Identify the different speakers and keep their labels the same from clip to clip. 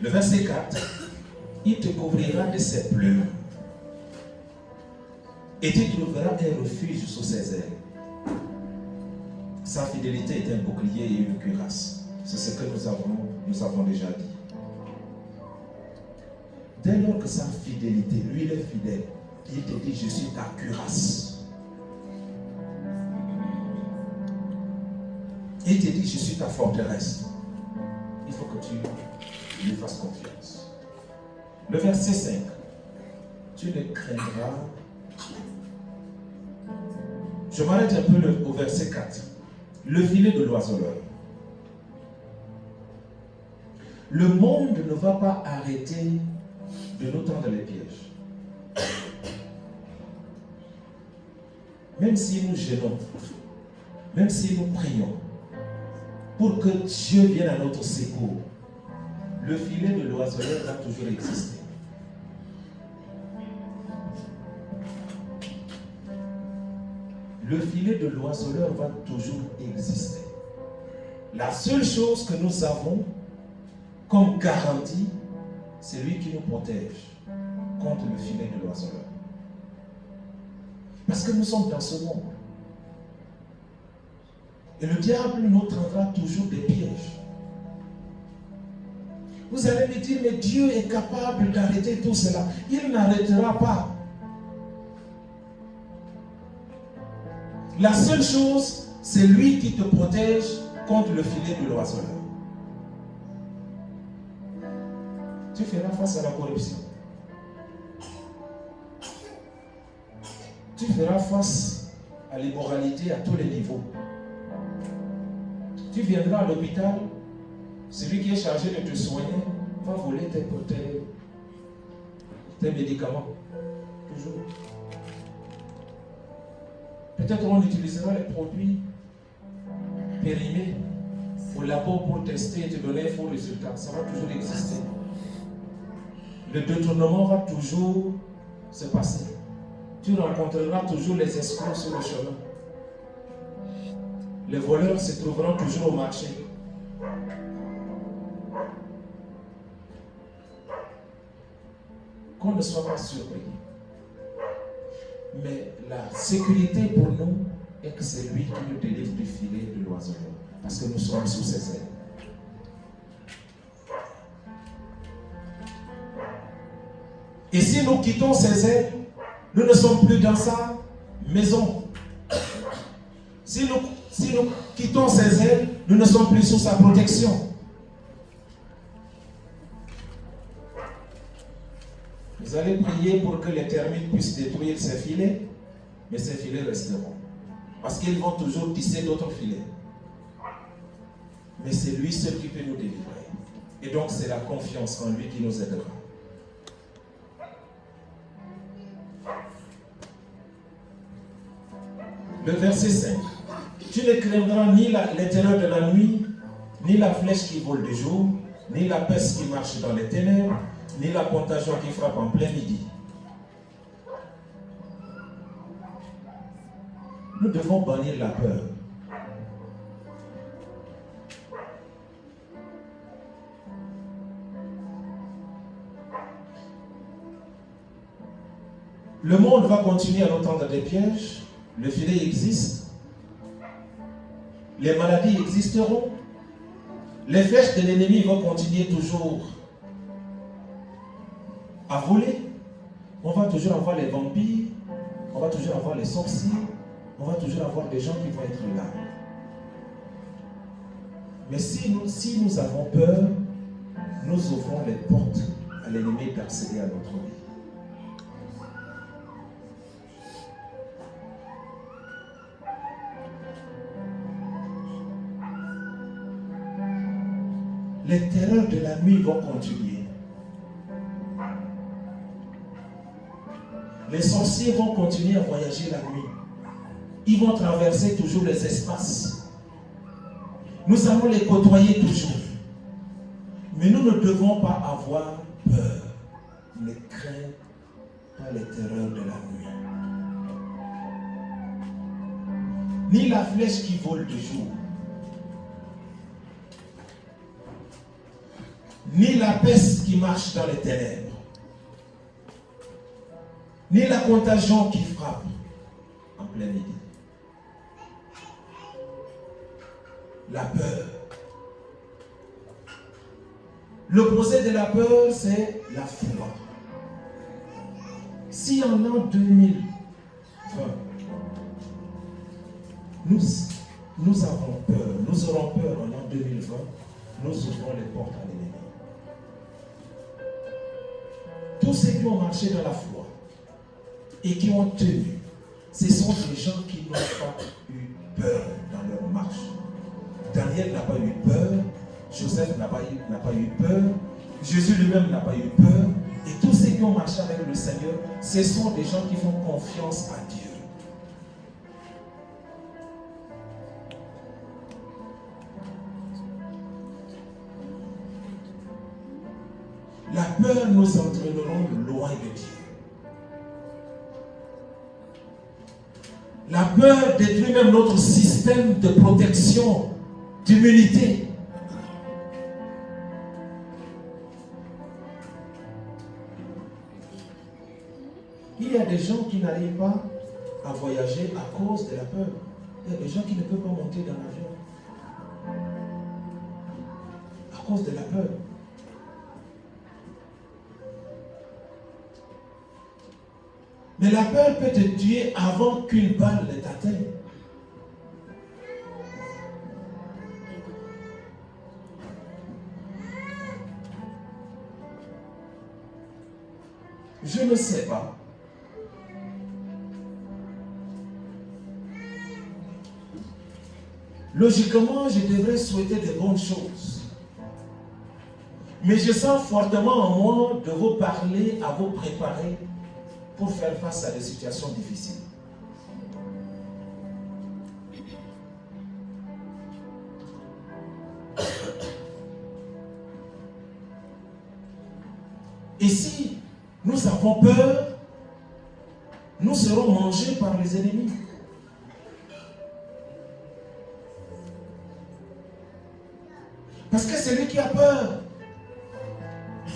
Speaker 1: Le verset 4, il te couvrira de ses plumes et tu trouveras un refuge sous ses ailes. Sa fidélité est un bouclier et une cuirasse. C'est ce que nous avons déjà dit. Dès lors que sa fidélité, lui il est fidèle, il te dit, je suis ta cuirasse. Il te dit, je suis ta forteresse. Il faut que tu lui fasses confiance. Le verset 5. Tu ne craindras. Je m'arrête un peu au verset 4. Le filet de l'oiseleur. Le monde ne va pas arrêter de nous tendre les pièges. Même si nous gênons, même si nous prions, pour que Dieu vienne à notre secours, le filet de l'oiseleur va toujours exister. Le filet de l'oiseleur va toujours exister. La seule chose que nous avons comme garantie, c'est lui qui nous protège contre le filet de l'oiseleur. Parce que nous sommes dans ce monde. Et le diable nous tendra toujours des pièges. Vous allez me dire, mais Dieu est capable d'arrêter tout cela. Il n'arrêtera pas. La seule chose, c'est lui qui te protège contre le filet de l'oiseleur. Tu feras face à la corruption. Tu feras face à l'immoralité à tous les niveaux. Tu viendras à l'hôpital, celui qui est chargé de te soigner va voler tes médicaments. Toujours. Peut-être on utilisera les produits périmés au labo pour tester et te donner un faux résultat. Ça va toujours exister. Le détournement va toujours se passer. Tu rencontreras toujours les escrocs sur le chemin. Les voleurs se trouveront toujours au marché. Qu'on ne soit pas surpris. Mais la sécurité pour nous est que c'est lui qui nous délivre du filet de l'oiseleur. Parce que nous sommes sous ses ailes. Et si nous quittons ses ailes, nous ne sommes plus dans sa maison. Si nous quittons ses ailes, nous ne sommes plus sous sa protection. Vous allez prier pour que les termites puissent détruire ces filets, mais ces filets resteront. Parce qu'ils vont toujours tisser d'autres filets. Mais c'est lui seul qui peut nous délivrer. Et donc c'est la confiance en lui qui nous aidera. Le verset 5. Tu ne craindras ni les terreurs de la nuit, ni la flèche qui vole de jour, ni la peste qui marche dans les ténèbres, ni la contagion qui frappe en plein midi. Nous devons bannir la peur. Le monde va continuer à nous tendre des pièges. Le filet existe. Les maladies existeront. Les flèches de l'ennemi vont continuer toujours à voler. On va toujours avoir les vampires. On va toujours avoir les sorciers. On va toujours avoir des gens qui vont être là. Mais si nous avons peur, nous ouvrons les portes à l'ennemi d'accéder à notre vie. Les terreurs de la nuit vont continuer. Les sorciers vont continuer à voyager la nuit. Ils vont traverser toujours les espaces. Nous allons les côtoyer toujours. Mais nous ne devons pas avoir peur. Ne crains pas les terreurs de la nuit. Ni la flèche qui vole de jour. ni la peste qui marche dans les ténèbres, ni la contagion qui frappe en plein midi. La peur. L'opposé de la peur, c'est la foi. Si en l'an 2020, nous avons peur, nous aurons peur en l'an 2020, nous ouvrons les portes à l'ennemi. Tous ceux qui ont marché dans la foi et qui ont tenu, ce sont des gens qui n'ont pas eu peur dans leur marche. Daniel n'a pas eu peur, Joseph n'a pas eu peur, Jésus lui-même n'a pas eu peur, et tous ceux qui ont marché avec le Seigneur, ce sont des gens qui font confiance à Dieu. La peur nous entraîneront loin de Dieu. La peur détruit même notre système de protection, d'immunité. Il y a des gens qui n'arrivent pas à voyager à cause de la peur. Il y a des gens qui ne peuvent pas monter dans l'avion à cause de la peur. Mais la peur peut te tuer avant qu'une balle ne t'atteigne. Je ne sais pas. Logiquement, je devrais souhaiter de bonnes choses. Mais je sens fortement en moi de vous parler, à vous préparer pour faire face à des situations difficiles. Et si nous avons peur, nous serons mangés par les ennemis. Parce que celui qui a peur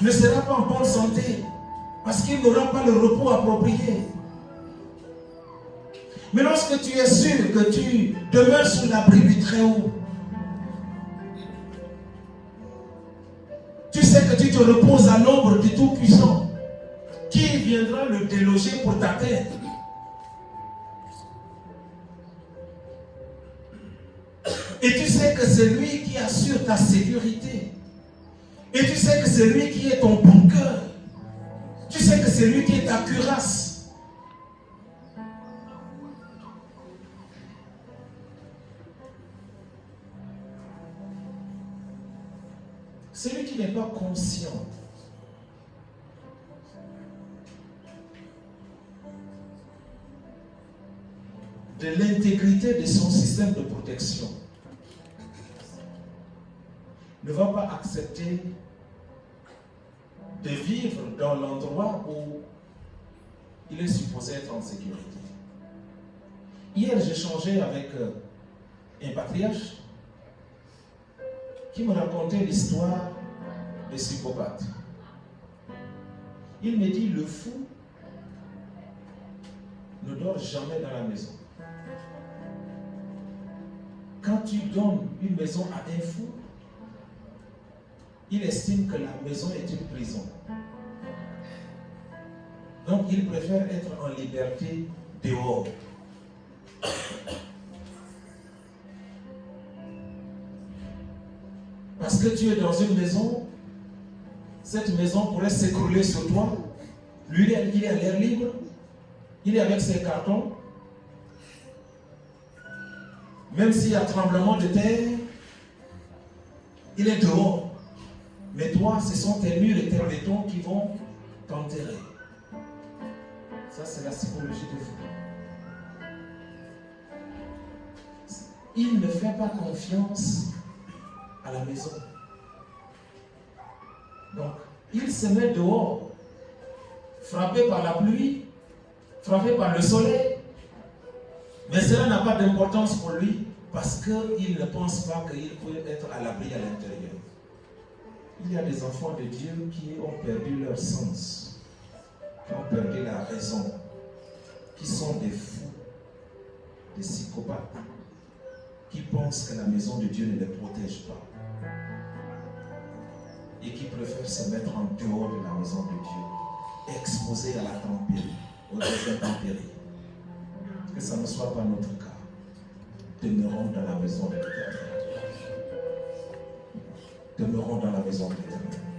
Speaker 1: ne sera pas en bonne santé, parce qu'il n'aura pas le repos approprié. Mais lorsque tu es sûr que tu demeures sous l'abri du Très-Haut, tu sais que tu te reposes à l'ombre du Tout-Puissant, qui viendra le déloger pour ta tête. Et tu sais que c'est lui qui assure ta sécurité. Et tu sais que c'est lui qui est ton bunker. Tu sais que c'est lui qui est ta cuirasse. Celui qui n'est pas conscient de l'intégrité de son système de protection ne va pas accepter de vivre dans l'endroit où il est supposé être en sécurité. Hier, j'échangeais avec un patriarche qui me racontait l'histoire des psychopathes. Il me dit, le fou ne dort jamais dans la maison. Quand tu donnes une maison à un fou, il estime que la maison est une prison. Donc il préfère être en liberté dehors. Parce que tu es dans une maison, cette maison pourrait s'écrouler sur toi. Lui, il est à l'air libre, il est avec ses cartons. Même s'il y a tremblement de terre, il est dehors. Mais toi, ce sont tes murs et tes bétons qui vont t'enterrer. Ça, c'est la psychologie du fou. Il ne fait pas confiance à la maison. Donc, il se met dehors, frappé par la pluie, frappé par le soleil. Mais cela n'a pas d'importance pour lui parce qu'il ne pense pas qu'il peut être à l'abri à l'intérieur. Il y a des enfants de Dieu qui ont perdu leur sens, qui ont perdu la raison, qui sont des fous, des psychopathes, qui pensent que la maison de Dieu ne les protège pas et qui préfèrent se mettre en dehors de la maison de Dieu, exposés à la tempête, aux intempéries. Que ça ne soit pas notre cas. Demeurons dans la maison de l'Éternel. Demeurons dans la maison de l'Éternel.